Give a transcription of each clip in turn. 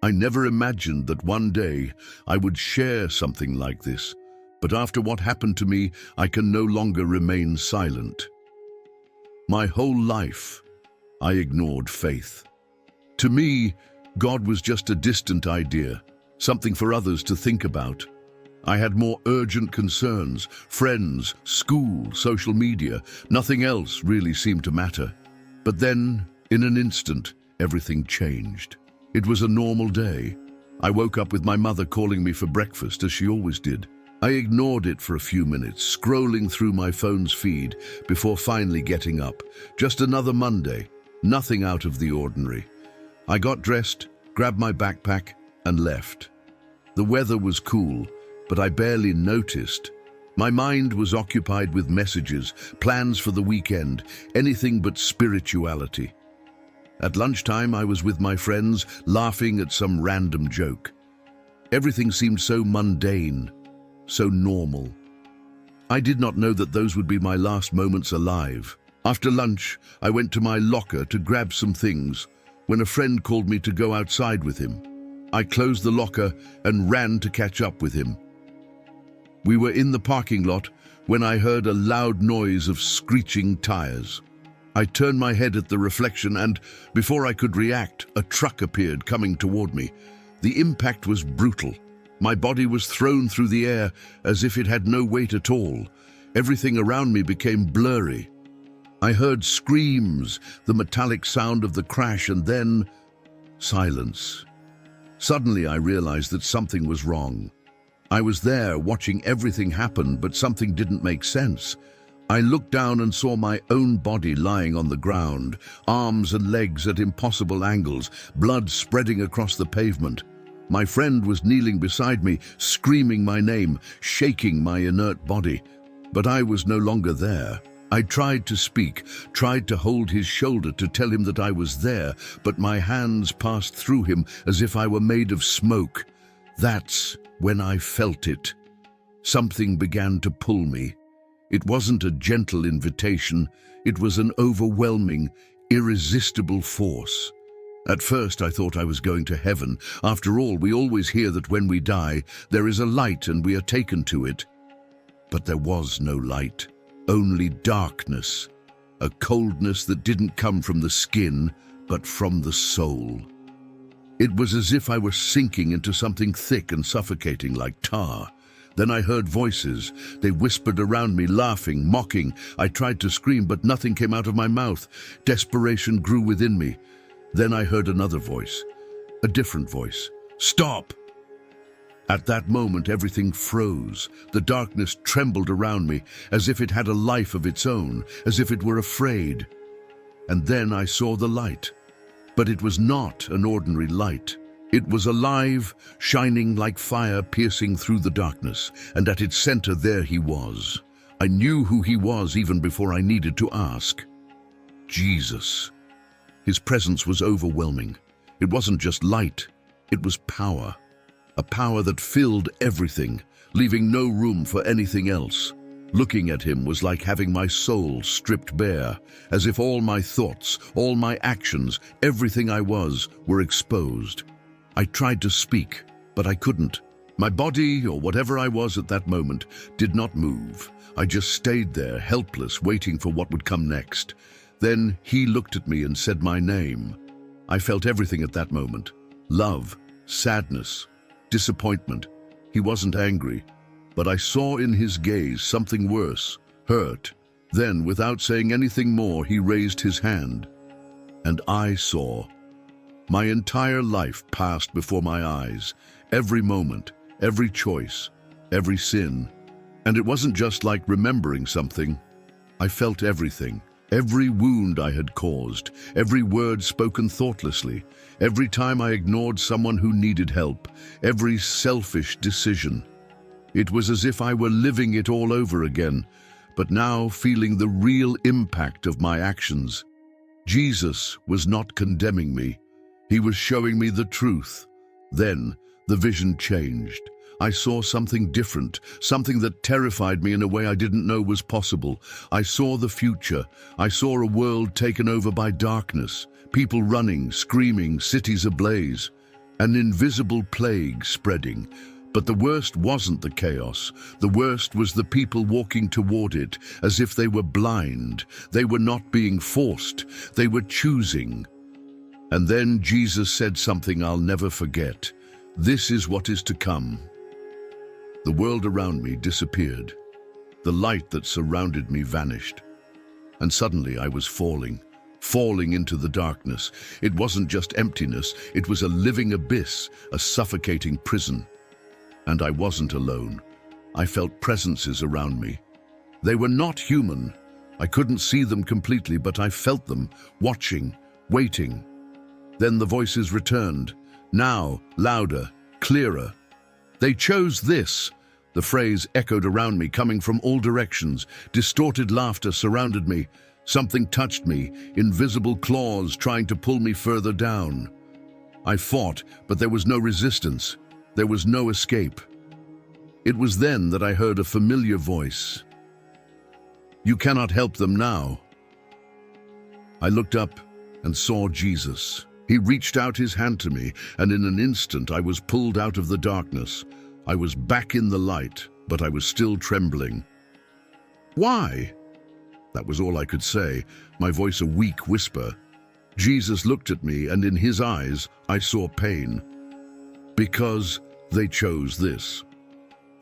I never imagined that one day I would share something like this, but after what happened to me, I can no longer remain silent. My whole life, I ignored faith. To me, God was just a distant idea, something for others to think about. I had more urgent concerns, friends, school, social media. Nothing else really seemed to matter. But then, in an instant, everything changed. It was a normal day. I woke up with my mother calling me for breakfast, as she always did. I ignored it for a few minutes, scrolling through my phone's feed before finally getting up. Just another Monday, nothing out of the ordinary. I got dressed, grabbed my backpack, and left. The weather was cool, but I barely noticed. My mind was occupied with messages, plans for the weekend, anything but spirituality. At lunchtime, I was with my friends, laughing at some random joke. Everything seemed so mundane, so normal. I did not know that those would be my last moments alive. After lunch, I went to my locker to grab some things when a friend called me to go outside with him. I closed the locker and ran to catch up with him. We were in the parking lot when I heard a loud noise of screeching tires. I turned my head at the reflection and, before I could react, a truck appeared coming toward me. The impact was brutal. My body was thrown through the air as if it had no weight at all. Everything around me became blurry. I heard screams, the metallic sound of the crash, and then silence. Suddenly I realized that something was wrong. I was there watching everything happen, but something didn't make sense. I looked down and saw my own body lying on the ground, arms and legs at impossible angles, blood spreading across the pavement. My friend was kneeling beside me, screaming my name, shaking my inert body. But I was no longer there. I tried to speak, tried to hold his shoulder to tell him that I was there, but my hands passed through him as if I were made of smoke. That's when I felt it. Something began to pull me. It wasn't a gentle invitation, it was an overwhelming, irresistible force. At first I thought I was going to heaven. After all, we always hear that when we die, there is a light and we are taken to it. But there was no light, only darkness, a coldness that didn't come from the skin, but from the soul. It was as if I were sinking into something thick and suffocating like tar. Then I heard voices. They whispered around me, laughing, mocking. I tried to scream, but nothing came out of my mouth. Desperation grew within me. Then I heard another voice, a different voice. Stop! At that moment, everything froze. The darkness trembled around me, as if it had a life of its own, as if it were afraid. And then I saw the light. But it was not an ordinary light. It was alive, shining like fire piercing through the darkness, and at its center there he was. I knew who he was even before I needed to ask. Jesus. His presence was overwhelming. It wasn't just light, it was power. A power that filled everything, leaving no room for anything else. Looking at him was like having my soul stripped bare, as if all my thoughts, all my actions, everything I was, were exposed. I tried to speak, but I couldn't. My body, or whatever I was at that moment, did not move. I just stayed there, helpless, waiting for what would come next. Then he looked at me and said my name. I felt everything at that moment. Love, sadness, disappointment. He wasn't angry, but I saw in his gaze something worse, hurt. Then, without saying anything more, he raised his hand. And I saw. My entire life passed before my eyes. Every moment, every choice, every sin. And it wasn't just like remembering something. I felt everything. Every wound I had caused, every word spoken thoughtlessly, every time I ignored someone who needed help, every selfish decision. It was as if I were living it all over again, but now feeling the real impact of my actions. Jesus was not condemning me. He was showing me the truth. Then the vision changed. I saw something different, something that terrified me in a way I didn't know was possible. I saw the future. I saw a world taken over by darkness, people running, screaming, cities ablaze. An invisible plague spreading. But the worst wasn't the chaos. The worst was the people walking toward it as if they were blind. They were not being forced. They were choosing. And then Jesus said something I'll never forget. This is what is to come. The world around me disappeared. The light that surrounded me vanished. And suddenly I was falling into the darkness. It wasn't just emptiness, it was a living abyss, a suffocating prison. And I wasn't alone. I felt presences around me. They were not human. I couldn't see them completely, but I felt them, watching, waiting. Then the voices returned, now louder, clearer. They chose this. The phrase echoed around me, coming from all directions. Distorted laughter surrounded me. Something touched me, invisible claws trying to pull me further down. I fought, but there was no resistance. There was no escape. It was then that I heard a familiar voice. You cannot help them now. I looked up and saw Jesus. He reached out his hand to me, and in an instant I was pulled out of the darkness. I was back in the light, but I was still trembling. Why? That was all I could say, my voice a weak whisper. Jesus looked at me, and in his eyes I saw pain. Because they chose this.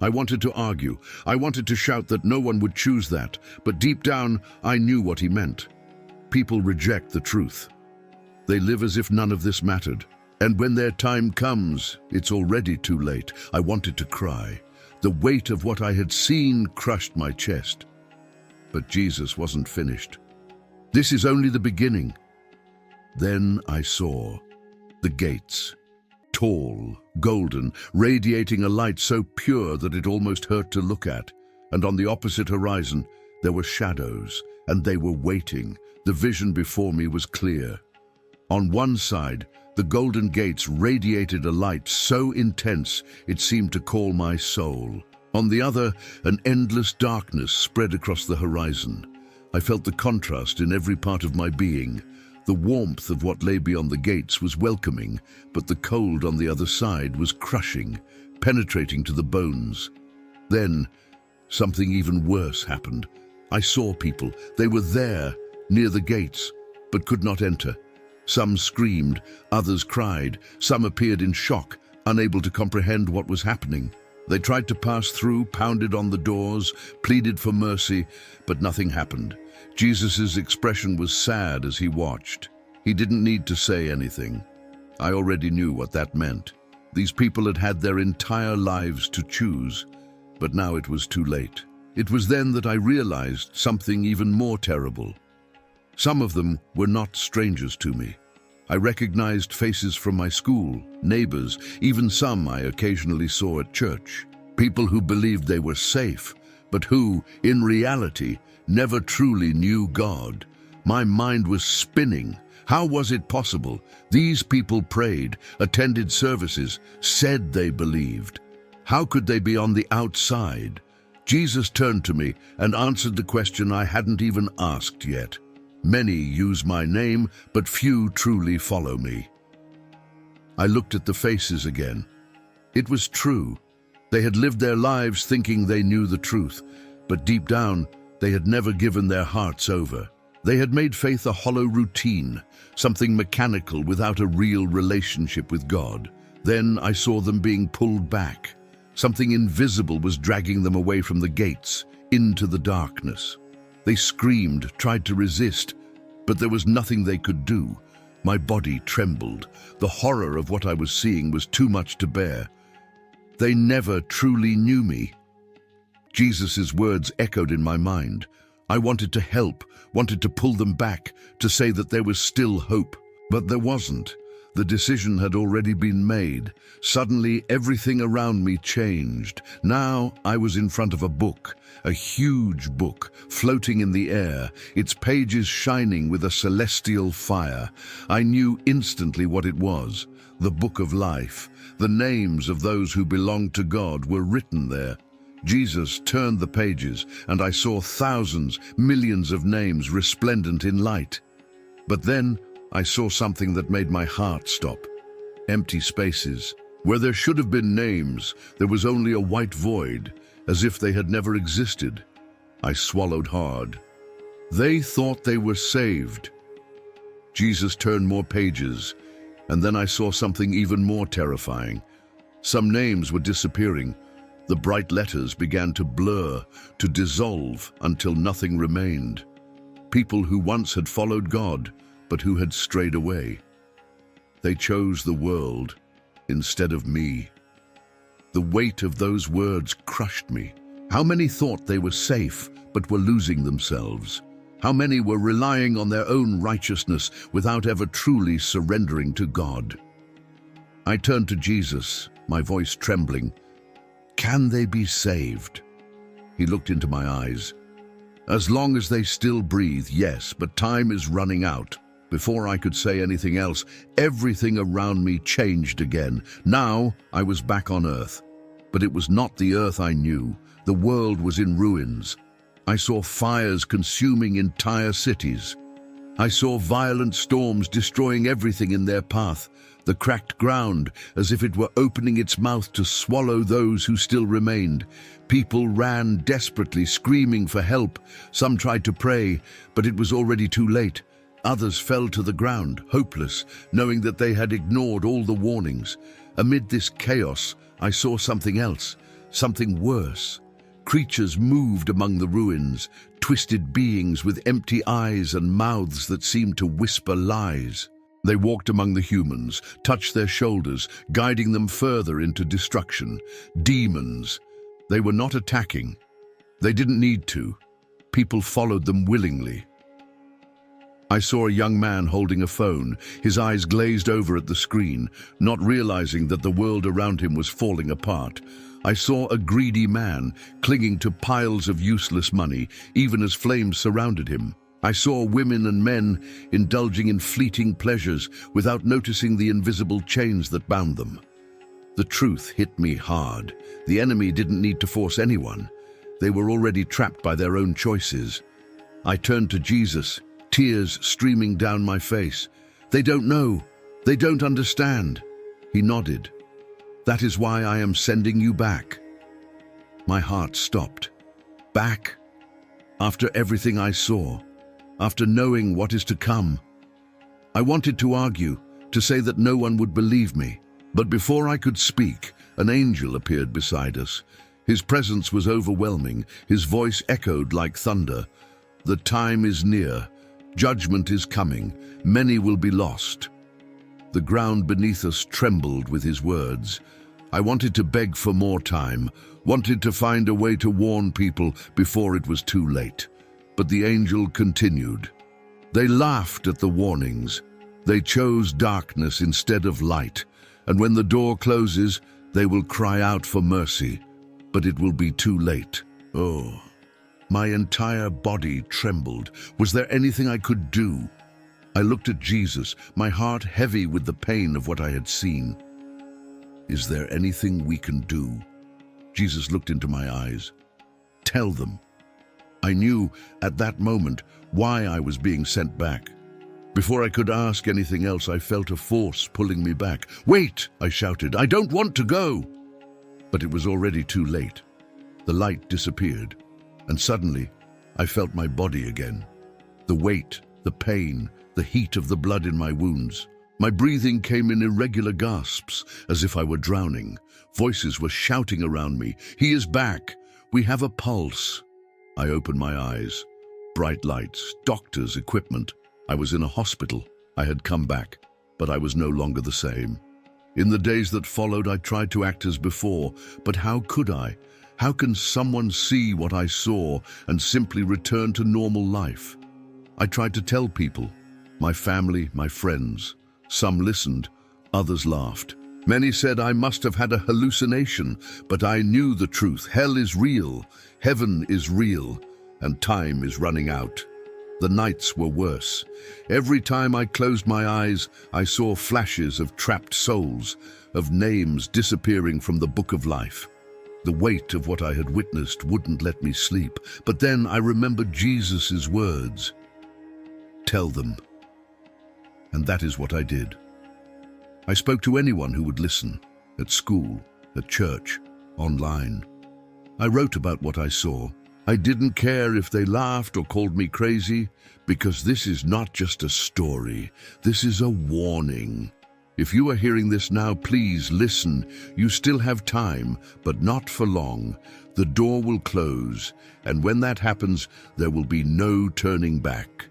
I wanted to argue. I wanted to shout that no one would choose that, but deep down I knew what he meant. People reject the truth. They live as if none of this mattered. And when their time comes, it's already too late. I wanted to cry. The weight of what I had seen crushed my chest. But Jesus wasn't finished. This is only the beginning. Then I saw the gates. Tall, golden, radiating a light so pure that it almost hurt to look at. And on the opposite horizon, there were shadows, and they were waiting. The vision before me was clear. On one side, the golden gates radiated a light so intense it seemed to call my soul. On the other, an endless darkness spread across the horizon. I felt the contrast in every part of my being. The warmth of what lay beyond the gates was welcoming, but the cold on the other side was crushing, penetrating to the bones. Then, something even worse happened. I saw people. They were there, near the gates, but could not enter. Some screamed, others cried, some appeared in shock, unable to comprehend what was happening. They tried to pass through, pounded on the doors, pleaded for mercy, but nothing happened. Jesus' expression was sad as he watched. He didn't need to say anything. I already knew what that meant. These people had had their entire lives to choose, but now it was too late. It was then that I realized something even more terrible. Some of them were not strangers to me. I recognized faces from my school, neighbors, even some I occasionally saw at church. People who believed they were safe, but who, in reality, never truly knew God. My mind was spinning. How was it possible? These people prayed, attended services, said they believed. How could they be on the outside? Jesus turned to me and answered the question I hadn't even asked yet. Many use my name, but few truly follow me. I looked at the faces again. It was true. They had lived their lives thinking they knew the truth, but deep down, they had never given their hearts over. They had made faith a hollow routine, something mechanical without a real relationship with God. Then I saw them being pulled back. Something invisible was dragging them away from the gates, into the darkness. They screamed, tried to resist, but there was nothing they could do. My body trembled. The horror of what I was seeing was too much to bear. They never truly knew me. Jesus' words echoed in my mind. I wanted to help, wanted to pull them back, to say that there was still hope. But there wasn't. The decision had already been made. Suddenly, everything around me changed. Now I was in front of a book, a huge book, floating in the air, its pages shining with a celestial fire. I knew instantly what it was, the Book of Life. The names of those who belonged to God were written there. Jesus turned the pages, and I saw thousands, millions of names resplendent in light. But then I saw something that made my heart stop. Empty spaces. Where there should have been names, there was only a white void, as if they had never existed. I swallowed hard. They thought they were saved. Jesus turned more pages, and then I saw something even more terrifying. Some names were disappearing. The bright letters began to blur, to dissolve, until nothing remained. People who once had followed God, but who had strayed away. They chose the world instead of me. The weight of those words crushed me. How many thought they were safe, but were losing themselves? How many were relying on their own righteousness without ever truly surrendering to God? I turned to Jesus, my voice trembling. Can they be saved? He looked into my eyes. As long as they still breathe, yes, but time is running out. Before I could say anything else, everything around me changed again. Now I was back on earth. But it was not the earth I knew. The world was in ruins. I saw fires consuming entire cities. I saw violent storms destroying everything in their path. The cracked ground, as if it were opening its mouth to swallow those who still remained. People ran desperately, screaming for help. Some tried to pray, but it was already too late. Others fell to the ground, hopeless, knowing that they had ignored all the warnings. Amid this chaos, I saw something else, something worse. Creatures moved among the ruins, twisted beings with empty eyes and mouths that seemed to whisper lies. They walked among the humans, touched their shoulders, guiding them further into destruction. Demons. They were not attacking. They didn't need to. People followed them willingly. I saw a young man holding a phone, his eyes glazed over at the screen, not realizing that the world around him was falling apart. I saw a greedy man clinging to piles of useless money, even as flames surrounded him. I saw women and men indulging in fleeting pleasures without noticing the invisible chains that bound them. The truth hit me hard. The enemy didn't need to force anyone. They were already trapped by their own choices. I turned to Jesus, tears streaming down my face. They don't know. They don't understand. He nodded. That is why I am sending you back. My heart stopped. Back? After everything I saw. After knowing what is to come. I wanted to argue, to say that no one would believe me. But before I could speak, an angel appeared beside us. His presence was overwhelming. His voice echoed like thunder. The time is near. Judgment is coming. Many will be lost. The ground beneath us trembled with his words. I wanted to beg for more time, wanted to find a way to warn people before it was too late. But the angel continued. They laughed at the warnings. They chose darkness instead of light. And when the door closes, they will cry out for mercy. But it will be too late. Oh, my entire body trembled. Was there anything I could do? I looked at Jesus, my heart heavy with the pain of what I had seen. Is there anything we can do? Jesus looked into my eyes. Tell them. I knew at that moment why I was being sent back. Before I could ask anything else, I felt a force pulling me back. Wait, I shouted. I don't want to go. But it was already too late. The light disappeared, and suddenly I felt my body again. The weight, the pain, the heat of the blood in my wounds. My breathing came in irregular gasps, as if I were drowning. Voices were shouting around me. He is back. We have a pulse. I opened my eyes. Bright lights, doctors, equipment. I was in a hospital. I had come back, but I was no longer the same. In the days that followed, I tried to act as before, but how could I? How can someone see what I saw and simply return to normal life? I tried to tell people, my family, my friends. Some listened, others laughed. Many said I must have had a hallucination, but I knew the truth. Hell is real, heaven is real, and time is running out. The nights were worse. Every time I closed my eyes, I saw flashes of trapped souls, of names disappearing from the book of life. The weight of what I had witnessed wouldn't let me sleep, but then I remembered Jesus' words. Tell them. And that is what I did. I spoke to anyone who would listen, at school, at church, online. I wrote about what I saw. I didn't care if they laughed or called me crazy, because this is not just a story. This is a warning. If you are hearing this now, please listen. You still have time, but not for long. The door will close, and when that happens, there will be no turning back.